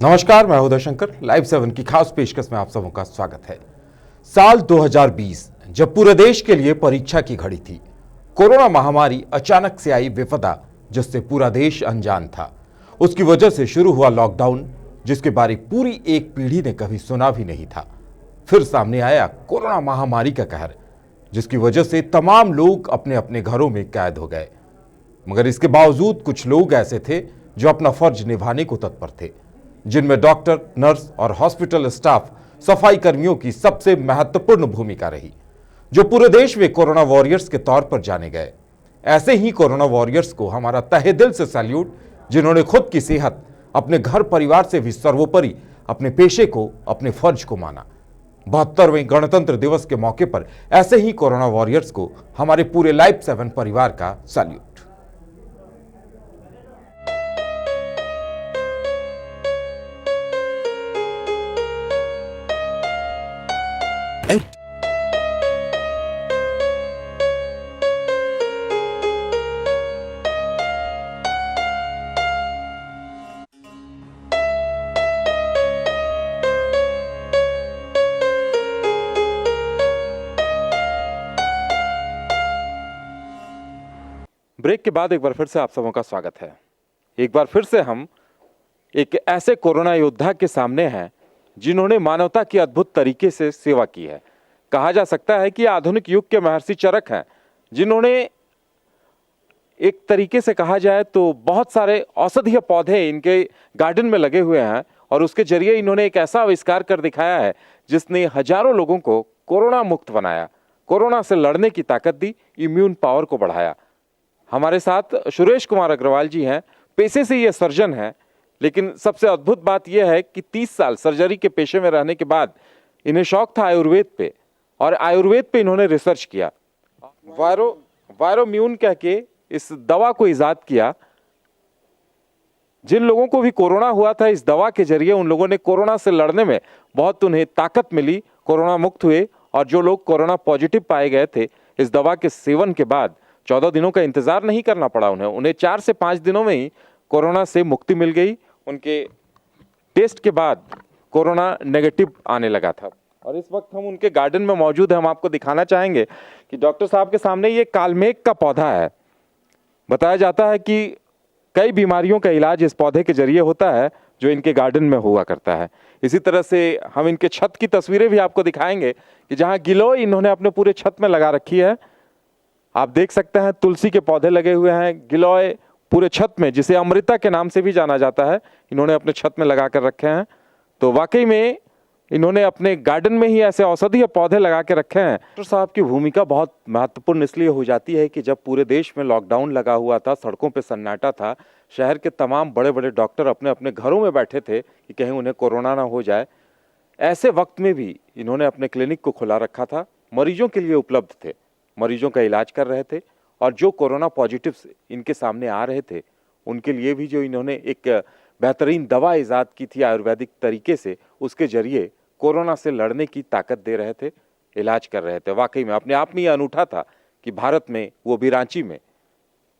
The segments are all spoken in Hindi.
नमस्कार, मैं उदय शंकर। लाइव 7 की खास पेशकश में आप सबों का स्वागत है। साल 2020 जब पूरे देश के लिए परीक्षा की घड़ी थी, कोरोना महामारी अचानक से आई विपदा जिससे पूरा देश अनजान था। उसकी वजह से शुरू हुआ लॉकडाउन, जिसके बारे पूरी एक पीढ़ी ने कभी सुना भी नहीं था। फिर सामने आया कोरोना महामारी का कहर, जिसकी वजह से तमाम लोग अपने अपने घरों में कैद हो गए। मगर इसके बावजूद कुछ लोग ऐसे थे जो अपना फर्ज निभाने को तत्पर थे, जिनमें डॉक्टर, नर्स और हॉस्पिटल स्टाफ, सफाई कर्मियों की सबसे महत्वपूर्ण भूमिका रही, जो पूरे देश में कोरोना वॉरियर्स के तौर पर जाने गए। ऐसे ही कोरोना वॉरियर्स को हमारा तहे दिल से सैल्यूट, जिन्होंने खुद की सेहत, अपने घर परिवार से भी सर्वोपरि अपने पेशे को, अपने फर्ज को माना। 72वें गणतंत्र दिवस के मौके पर ऐसे ही कोरोना वॉरियर्स को हमारे पूरे लाइव 7 परिवार का सैल्यूट। ब्रेक के बाद एक बार फिर से आप सबों का स्वागत है। एक बार फिर से हम एक ऐसे कोरोना योद्धा के सामने हैं जिन्होंने मानवता की अद्भुत तरीके से सेवा की है। कहा जा सकता है कि आधुनिक युग के महर्षि चरक हैं, जिन्होंने एक तरीके से कहा जाए तो बहुत सारे औषधीय पौधे इनके गार्डन में लगे हुए हैं और उसके जरिए इन्होंने एक ऐसा आविष्कार कर दिखाया है जिसने हजारों लोगों को कोरोना मुक्त बनाया, कोरोना से लड़ने की ताकत दी, इम्यून पावर को बढ़ाया। हमारे साथ सुरेश कुमार अग्रवाल जी हैं। पेशे से ये सर्जन हैं, लेकिन सबसे अद्भुत बात यह है कि 30 साल सर्जरी के पेशे में रहने के बाद इन्हें शौक था आयुर्वेद पे, और आयुर्वेद पे इन्होंने रिसर्च किया। वायरोम्यून कह के इस दवा को इजाद किया। जिन लोगों को भी कोरोना हुआ था, इस दवा के जरिए उन लोगों ने कोरोना से लड़ने में बहुत उन्हें ताकत मिली, कोरोना मुक्त हुए। और जो लोग कोरोना पॉजिटिव पाए गए थे, इस दवा के सेवन के बाद 14 दिनों का इंतजार नहीं करना पड़ा उन्हें 4 से 5 दिनों में ही कोरोना से मुक्ति मिल गई। उनके टेस्ट के बाद कोरोना नेगेटिव आने लगा था। और इस वक्त हम उनके गार्डन में मौजूद हैं। हम आपको दिखाना चाहेंगे कि डॉक्टर साहब के सामने ये कालमेघ का पौधा है। बताया जाता है कि कई बीमारियों का इलाज इस पौधे के जरिए होता है, जो इनके गार्डन में हुआ करता है। इसी तरह से हम इनके छत की तस्वीरें भी आपको दिखाएंगे कि जहां गिलोय इन्होंने अपने पूरे छत में लगा रखी है। आप देख सकते हैं तुलसी के पौधे लगे हुए हैं, गिलोय पूरे छत में, जिसे अमृता के नाम से भी जाना जाता है, इन्होंने अपने छत में लगा कर रखे हैं। तो वाकई में इन्होंने अपने गार्डन में ही ऐसे औषधीय पौधे लगा के रखे हैं। डॉक्टर साहब की भूमिका बहुत महत्वपूर्ण इसलिए हो जाती है कि जब पूरे देश में लॉकडाउन लगा हुआ था, सड़कों पर सन्नाटा था, शहर के तमाम बड़े बड़े डॉक्टर अपने अपने घरों में बैठे थे कि कहीं उन्हें कोरोना ना हो जाए। ऐसे वक्त में भी इन्होंने अपने क्लिनिक को खुला रखा था, मरीजों के लिए उपलब्ध थे, मरीजों का इलाज कर रहे थे। और जो कोरोना पॉजिटिव इनके सामने आ रहे थे, उनके लिए भी जो इन्होंने एक बेहतरीन दवा इजाद की थी आयुर्वेदिक तरीके से, उसके जरिए कोरोना से लड़ने की ताकत दे रहे थे, इलाज कर रहे थे। वाकई में अपने आप में यह अनूठा था कि भारत में, वो भी रांची में,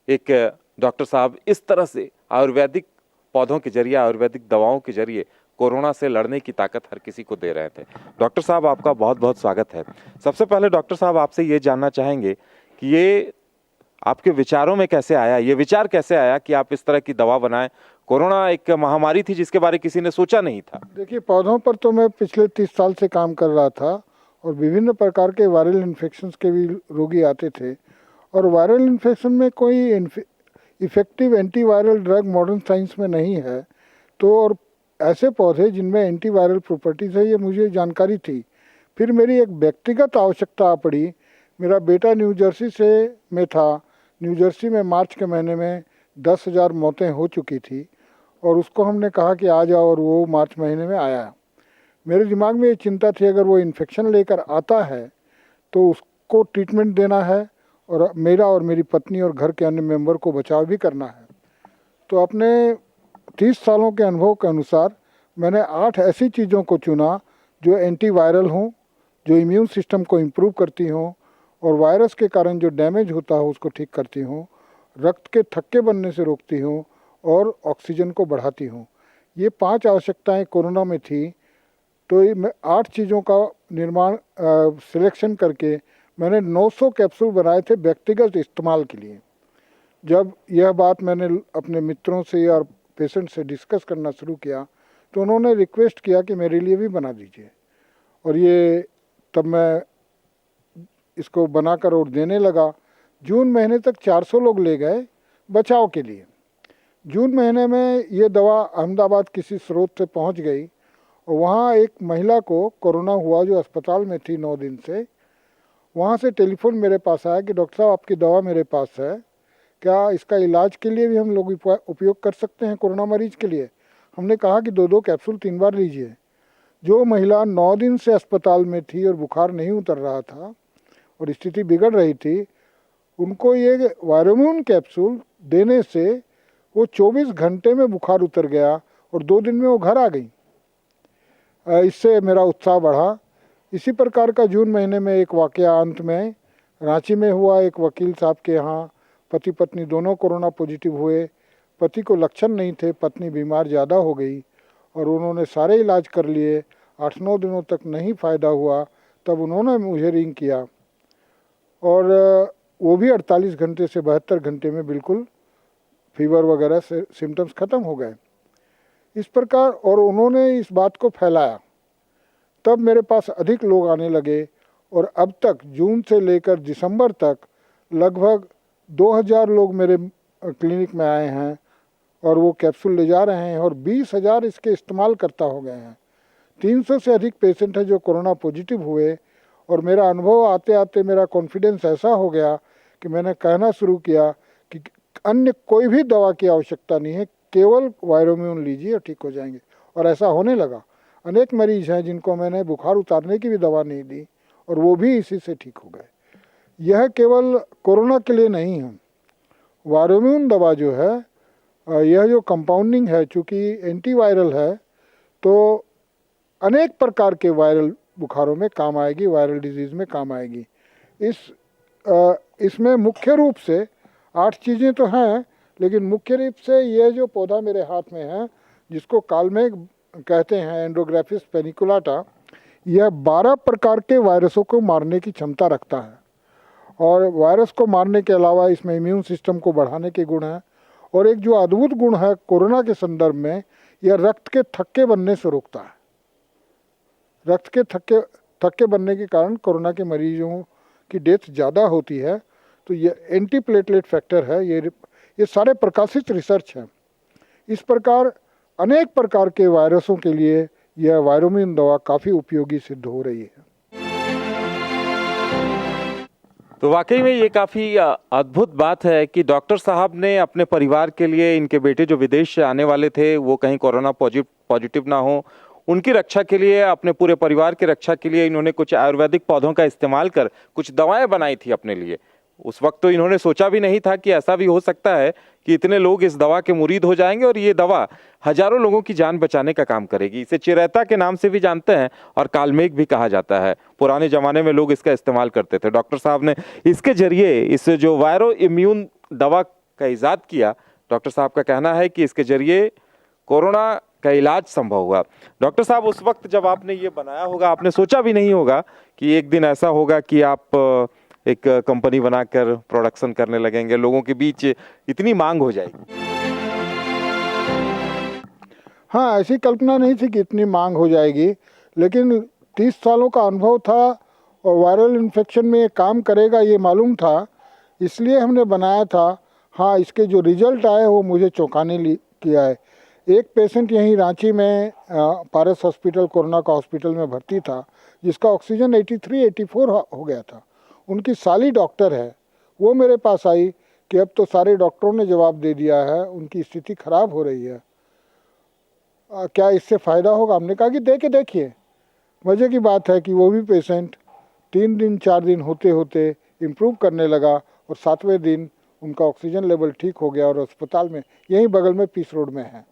एक डॉक्टर साहब इस तरह से आयुर्वेदिक पौधों के जरिए, आयुर्वेदिक दवाओं के जरिए कोरोना से लड़ने की ताकत हर किसी को दे रहे थे। डॉक्टर साहब, आपका बहुत बहुत स्वागत है। सबसे पहले डॉक्टर साहब आपसे ये जानना चाहेंगे कि ये आपके विचारों में कैसे आया, ये विचार कैसे आया कि आप इस तरह की दवा बनाएं? कोरोना एक महामारी थी जिसके बारे किसी ने सोचा नहीं था। देखिए, पौधों पर तो मैं पिछले 30 साल से काम कर रहा था और विभिन्न प्रकार के वायरल इन्फेक्शंस के भी रोगी आते थे। और वायरल इन्फेक्शन में कोई effective antiviral drug modern science में नहीं है। तो और ऐसे पौधे जिनमें एंटीवायरल प्रॉपर्टीज़ है, ये मुझे जानकारी थी। फिर मेरी एक व्यक्तिगत आवश्यकता पड़ी। मेरा बेटा न्यू जर्सी में था। न्यू जर्सी में मार्च के महीने में 10,000 मौतें हो चुकी थी और उसको हमने कहा कि आ जाओ, और वो मार्च महीने में आया। मेरे दिमाग में ये चिंता थी, अगर वो इन्फेक्शन लेकर आता है तो उसको ट्रीटमेंट देना है और मेरा और मेरी पत्नी और घर के अन्य मेंबर को बचाव भी करना है। तो अपने 30 सालों के अनुभव के अनुसार मैंने 8 ऐसी चीज़ों को चुना जो एंटीवायरल हों, जो इम्यून सिस्टम को इम्प्रूव करती हों और वायरस के कारण जो डैमेज होता हो उसको ठीक करती हों, रक्त के थक्के बनने से रोकती हों और ऑक्सीजन को बढ़ाती हों। ये 5 आवश्यकताएं कोरोना में थी, तो ये मैं 8 चीज़ों का निर्माण सिलेक्शन करके मैंने 900 कैप्सूल बनाए थे व्यक्तिगत इस्तेमाल के लिए। जब यह बात मैंने अपने मित्रों से और पेशेंट से डिस्कस करना शुरू किया, तो उन्होंने रिक्वेस्ट किया कि मेरे लिए भी बना दीजिए। और ये तब मैं इसको बनाकर और देने लगा। जून महीने तक 400 लोग ले गए बचाव के लिए। जून महीने में ये दवा अहमदाबाद किसी स्रोत से पहुंच गई और वहाँ एक महिला को कोरोना हुआ जो अस्पताल में थी 9 दिन से। वहाँ से टेलीफोन मेरे पास आया कि डॉक्टर साहब आपकी दवा मेरे पास है, क्या इसका इलाज के लिए भी हम लोग उपयोग कर सकते हैं कोरोना मरीज के लिए? हमने कहा कि 2-2 कैप्सूल 3 बार लीजिए। जो महिला 9 दिन से अस्पताल में थी और बुखार नहीं उतर रहा था और स्थिति बिगड़ रही थी, उनको ये वायरोम्यून कैप्सूल देने से वो 24 घंटे में बुखार उतर गया और 2 दिन में वो घर आ गई। इससे मेरा उत्साह बढ़ा। इसी प्रकार का जून महीने में एक वाकया अंत में रांची में हुआ। एक वकील साहब के यहाँ पति पत्नी दोनों कोरोना पॉजिटिव हुए। पति को लक्षण नहीं थे, पत्नी बीमार ज़्यादा हो गई और उन्होंने सारे इलाज कर लिए। 8-9 दिनों तक नहीं फ़ायदा हुआ, तब उन्होंने मुझे रिंग किया और वो भी 48 घंटे से 72 घंटे में बिल्कुल फीवर वगैरह से सिम्टम्स ख़त्म हो गए। इस प्रकार और उन्होंने इस बात को फैलाया, तब मेरे पास अधिक लोग आने लगे और अब तक जून से लेकर दिसंबर तक लगभग 2000 लोग मेरे क्लिनिक में आए हैं और वो कैप्सूल ले जा रहे हैं और 20,000 इसके इस्तेमाल करता हो गए हैं। 300 से अधिक पेशेंट हैं जो कोरोना पॉजिटिव हुए और मेरा अनुभव आते आते मेरा कॉन्फिडेंस ऐसा हो गया कि मैंने कहना शुरू किया कि अन्य कोई भी दवा की आवश्यकता नहीं है, केवल वायरोम्यून लीजिए और ठीक हो जाएंगे। और ऐसा होने लगा। अनेक मरीज हैं जिनको मैंने बुखार उतारने की भी दवा नहीं दी और वो भी इसी से ठीक हो गए। यह केवल कोरोना के लिए नहीं है। वायरोम्यून दवा जो है, यह जो कंपाउंडिंग है, चूँकि एंटीवायरल है, तो अनेक प्रकार के वायरल बुखारों में काम आएगी, वायरल डिजीज़ में काम आएगी। इसमें मुख्य रूप से 8 चीज़ें तो हैं, लेकिन मुख्य रूप से यह जो पौधा मेरे हाथ में है, जिसको कालमेघ कहते हैं, एंड्रोग्राफिस पेनिकुलाटा, यह 12 प्रकार के वायरसों को मारने की क्षमता रखता है। और वायरस को मारने के अलावा इसमें इम्यून सिस्टम को बढ़ाने के गुण हैं। और एक जो अद्भुत गुण है कोरोना के संदर्भ में, यह रक्त के थक्के बनने से रोकता है। रक्त के थक्के बनने के कारण कोरोना के मरीजों की डेथ ज़्यादा होती है। तो ये एंटी प्लेटलेट फैक्टर है। ये सारे प्रकाशित रिसर्च हैं। इस प्रकार अनेक प्रकार के वायरसों के लिए यह वायरोम्यून दवा काफ़ी उपयोगी सिद्ध हो रही है। तो वाकई में ये काफ़ी अद्भुत बात है कि डॉक्टर साहब ने अपने परिवार के लिए, इनके बेटे जो विदेश से आने वाले थे वो कहीं कोरोना पॉजिटिव ना हो, उनकी रक्षा के लिए, अपने पूरे परिवार की रक्षा के लिए इन्होंने कुछ आयुर्वेदिक पौधों का इस्तेमाल कर कुछ दवाएं बनाई थी अपने लिए। उस वक्त तो इन्होंने सोचा भी नहीं था कि ऐसा भी हो सकता है कि इतने लोग इस दवा के मुरीद हो जाएंगे और ये दवा हजारों लोगों की जान बचाने का काम करेगी। इसे चिरैता के नाम से भी जानते हैं और कालमेघ भी कहा जाता है। पुराने जमाने में लोग इसका इस्तेमाल करते थे। डॉक्टर साहब ने इसके जरिए इस जो वायरो इम्यून दवा का इजाद किया, डॉक्टर साहब का कहना है कि इसके जरिए कोरोना का इलाज संभव हुआ। डॉक्टर साहब, उस वक्त जब आपने ये बनाया होगा, आपने सोचा भी नहीं होगा कि एक दिन ऐसा होगा कि आप एक कंपनी बनाकर प्रोडक्शन करने लगेंगे, लोगों के बीच इतनी मांग हो जाएगी। हाँ, ऐसी कल्पना नहीं थी कि इतनी मांग हो जाएगी, लेकिन 30 सालों का अनुभव था और वायरल इन्फेक्शन में ये काम करेगा ये मालूम था, इसलिए हमने बनाया था। हाँ, इसके जो रिजल्ट आए वो मुझे चौंकाने किया है। एक पेशेंट यहीं रांची में पारस हॉस्पिटल, कोरोना का हॉस्पिटल में भर्ती था, जिसका ऑक्सीजन 83-84 हो गया था। उनकी साली डॉक्टर है, वो मेरे पास आई कि अब तो सारे डॉक्टरों ने जवाब दे दिया है, उनकी स्थिति खराब हो रही है, क्या इससे फ़ायदा होगा? हमने कहा कि देखिए। मज़े की बात है कि वो भी पेशेंट 3 दिन 4 दिन होते होते इम्प्रूव करने लगा और 7वें दिन उनका ऑक्सीजन लेवल ठीक हो गया और अस्पताल में, यहीं बगल में पीस रोड में है।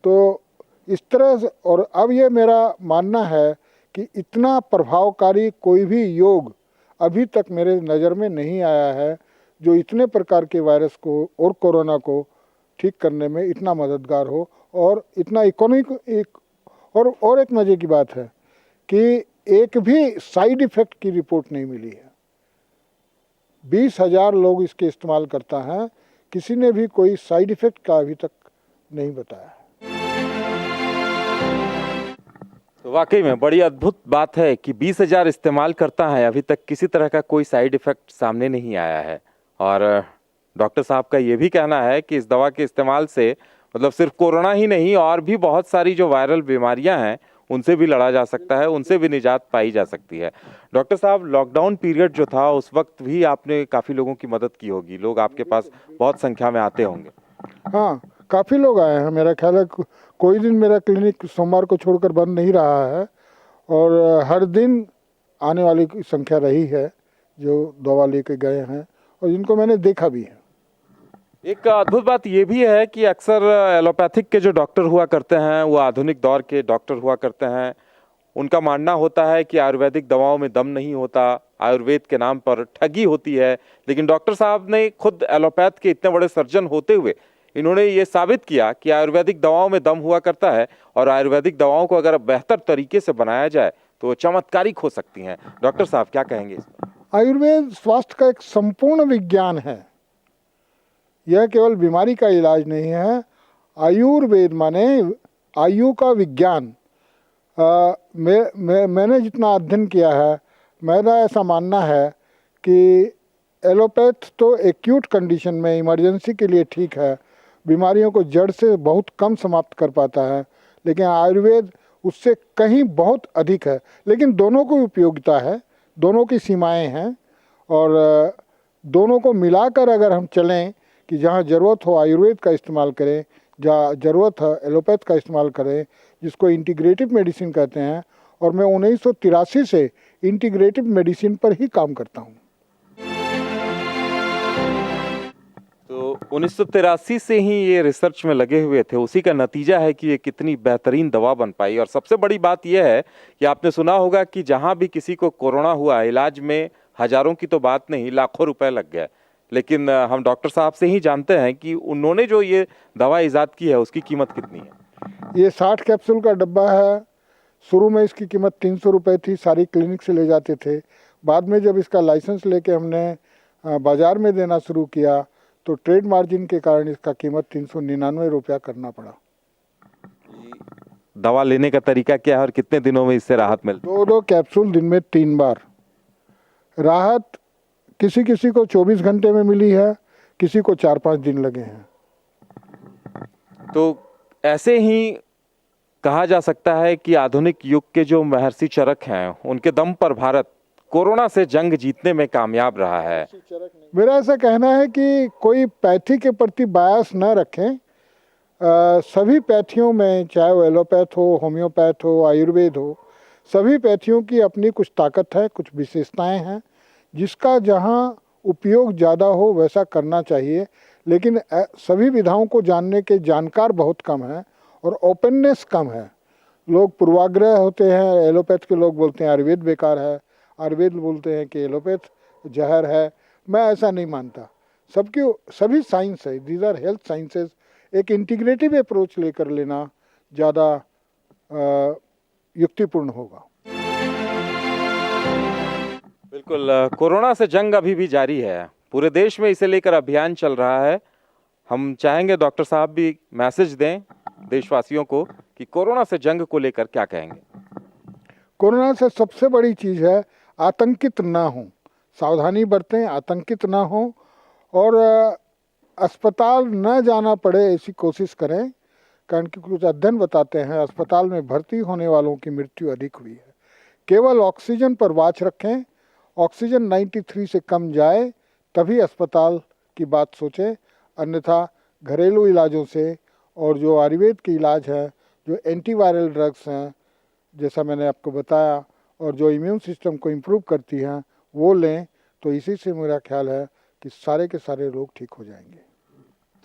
तो इस तरह से, और अब ये मेरा मानना है कि इतना प्रभावकारी कोई भी योग अभी तक मेरे नज़र में नहीं आया है जो इतने प्रकार के वायरस को और कोरोना को ठीक करने में इतना मददगार हो और इतना इकोनॉमिक और एक मज़े की बात है कि एक भी साइड इफ़ेक्ट की रिपोर्ट नहीं मिली है। 20,000 लोग इसके इस्तेमाल करता है, किसी ने भी कोई साइड इफ़ेक्ट का अभी तक नहीं बताया। तो वाकई में बड़ी अद्भुत बात है कि 20,000 इस्तेमाल करता है, अभी तक किसी तरह का कोई साइड इफेक्ट सामने नहीं आया है। और डॉक्टर साहब का ये भी कहना है कि इस दवा के इस्तेमाल से मतलब सिर्फ कोरोना ही नहीं और भी बहुत सारी जो वायरल बीमारियां हैं उनसे भी लड़ा जा सकता है, उनसे भी निजात पाई जा सकती है। डॉक्टर साहब, लॉकडाउन पीरियड जो था उस वक्त भी आपने काफ़ी लोगों की मदद की होगी, लोग आपके पास बहुत संख्या में आते होंगे। हाँ, काफ़ी लोग आए हैं। मेरा ख्याल है कोई दिन मेरा क्लिनिक सोमवार को छोड़कर बंद नहीं रहा है और हर दिन आने वाली की संख्या रही है जो दवा लेके गए हैं और जिनको मैंने देखा भी है। एक अद्भुत बात ये भी है कि अक्सर एलोपैथिक के जो डॉक्टर हुआ करते हैं वो आधुनिक दौर के डॉक्टर हुआ करते हैं। उनका मानना होता है कि आयुर्वेदिक दवाओं में दम नहीं होता, आयुर्वेद के नाम पर ठगी होती है। लेकिन डॉक्टर साहब ने खुद एलोपैथ के इतने बड़े सर्जन होते हुए इन्होंने ये साबित किया कि आयुर्वेदिक दवाओं में दम हुआ करता है और आयुर्वेदिक दवाओं को अगर बेहतर तरीके से बनाया जाए तो वो चमत्कारिक हो सकती हैं। डॉक्टर साहब क्या कहेंगे इस पर? आयुर्वेद स्वास्थ्य का एक संपूर्ण विज्ञान है। यह केवल बीमारी का इलाज नहीं है। आयुर्वेद माने आयु का विज्ञान। मैंने जितना अध्ययन किया है, मेरा ऐसा मानना है कि एलोपैथ तो एक्यूट कंडीशन में इमरजेंसी के लिए ठीक है, बीमारियों को जड़ से बहुत कम समाप्त कर पाता है, लेकिन आयुर्वेद उससे कहीं बहुत अधिक है। लेकिन दोनों की उपयोगिता है, दोनों की सीमाएं हैं और दोनों को मिलाकर अगर हम चलें कि जहाँ ज़रूरत हो आयुर्वेद का इस्तेमाल करें, जहाँ ज़रूरत है एलोपैथ का इस्तेमाल करें, जिसको इंटीग्रेटिव मेडिसिन कहते हैं। और मैं 1983 से इंटीग्रेटिव मेडिसिन पर ही काम करता हूँ। तो 1983 से ही ये रिसर्च में लगे हुए थे, उसी का नतीजा है कि ये कितनी बेहतरीन दवा बन पाई। और सबसे बड़ी बात यह है कि आपने सुना होगा कि जहाँ भी किसी को कोरोना हुआ, इलाज में हजारों की तो बात नहीं, लाखों रुपए लग गए। लेकिन हम डॉक्टर साहब से ही जानते हैं कि उन्होंने जो ये दवा इजाद की है उसकी कीमत कितनी है। ये 60 कैप्सूल का डब्बा है। शुरू में इसकी कीमत 300 रुपये थी, सारी क्लिनिक से ले जाते थे। बाद में जब इसका लाइसेंस लेके हमने बाज़ार में देना शुरू किया तो ट्रेड मार्जिन के कारण इसका कीमत 399 रुपया करना पड़ा। दवा लेने का तरीका क्या है और कितने दिनों में इससे राहत मिलती है? 2 कैप्सूल दिन में 3 बार। राहत किसी किसी को 24 घंटे में मिली है, किसी को 4-5 दिन लगे हैं। तो ऐसे ही कहा जा सकता है कि आधुनिक युग के जो महर्षि चरक हैं उनके दम पर भारत कोरोना से जंग जीतने में कामयाब रहा है। मेरा ऐसा कहना है कि कोई पैथी के प्रति बायस न रखें। सभी पैथियों में, चाहे वो एलोपैथ हो, होम्योपैथ हो, आयुर्वेद हो, सभी पैथियों की अपनी कुछ ताकत है, कुछ विशेषताएं हैं। जिसका जहाँ उपयोग ज़्यादा हो वैसा करना चाहिए। लेकिन सभी विधाओं को जानने के जानकार बहुत कम हैं और ओपननेस कम है। लोग पूर्वाग्रह होते हैं। एलोपैथ के लोग बोलते हैं आयुर्वेद बेकार है, आयुर्वेद बोलते हैं कि एलोपैथ जहर है। मैं ऐसा नहीं मानता। सभी साइंस है, दीज आर हेल्थ साइंसेज। एक इंटीग्रेटिव अप्रोच लेकर लेना ज़्यादा युक्तिपूर्ण होगा। बिल्कुल, कोरोना से जंग अभी भी जारी है, पूरे देश में इसे लेकर अभियान चल रहा है। हम चाहेंगे डॉक्टर साहब भी मैसेज दें देशवासियों को कि कोरोना से जंग को लेकर क्या कहेंगे। कोरोना से सबसे बड़ी चीज़ है आतंकित ना हो, सावधानी बरतें, आतंकित ना हो और अस्पताल न जाना पड़े ऐसी कोशिश करें। कारण कि कुछ अध्ययन बताते हैं अस्पताल में भर्ती होने वालों की मृत्यु अधिक हुई है। केवल ऑक्सीजन पर वाच रखें। ऑक्सीजन 93 से कम जाए तभी अस्पताल की बात सोचें, अन्यथा घरेलू इलाजों से और जो आयुर्वेद के इलाज हैं, जो एंटीवायरल ड्रग्स हैं जैसा मैंने आपको बताया, और जो इम्यून सिस्टम को इम्प्रूव करती हैं वो लें। तो इसी से मेरा ख्याल है कि सारे के सारे लोग ठीक हो जाएंगे।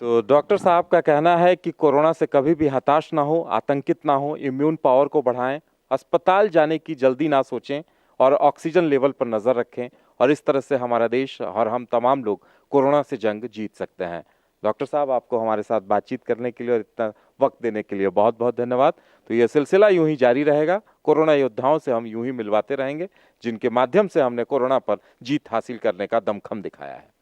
तो डॉक्टर साहब का कहना है कि कोरोना से कभी भी हताश ना हो, आतंकित ना हो, इम्यून पावर को बढ़ाएं, अस्पताल जाने की जल्दी ना सोचें और ऑक्सीजन लेवल पर नज़र रखें। और इस तरह से हमारा देश और हम तमाम लोग कोरोना से जंग जीत सकते हैं। डॉक्टर साहब, आपको हमारे साथ बातचीत करने के लिए और इतना वक्त देने के लिए बहुत बहुत धन्यवाद। तो ये सिलसिला यूं ही जारी रहेगा। कोरोना योद्धाओं से हम यूं ही मिलवाते रहेंगे, जिनके माध्यम से हमने कोरोना पर जीत हासिल करने का दमखम दिखाया है।